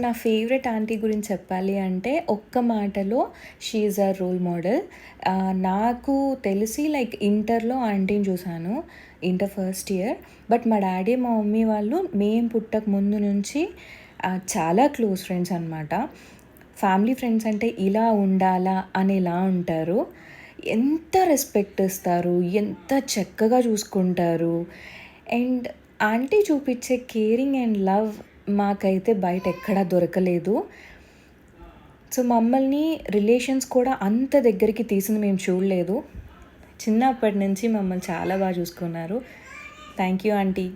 నా favourite aunty గురించి చెప్పాలి అంటే ఒక్క మాటలో she is a role model. నాకు తెలిసి లైక్ ఇంటర్‌లో ఆంటీని చూసాను. Inter first year. బట్ మా డ్యాడీ, మా మమ్మీ వాళ్ళు మేము పుట్టక ముందు నుంచి చాలా క్లోజ్ ఫ్రెండ్స్ అనమాట. ఫ్యామిలీ ఫ్రెండ్స్ అంటే ఇలా ఉండాలా అనేలా ఉంటారు. ఎంత రెస్పెక్ట్ ఇస్తారు, ఎంత చక్కగా చూసుకుంటారు. అండ్ ఆంటీ చూపించే కేరింగ్ అండ్ లవ్ మాకైతే బయట ఎక్కడా దొరకలేదు. సో మమ్మల్ని రిలేషన్స్ కూడా అంత దగ్గరికి తీసింది మేము చూడలేదు. చిన్నప్పటి నుంచి మమ్మల్ని చాలా బాగా చూసుకున్నారు. Thank you aunty.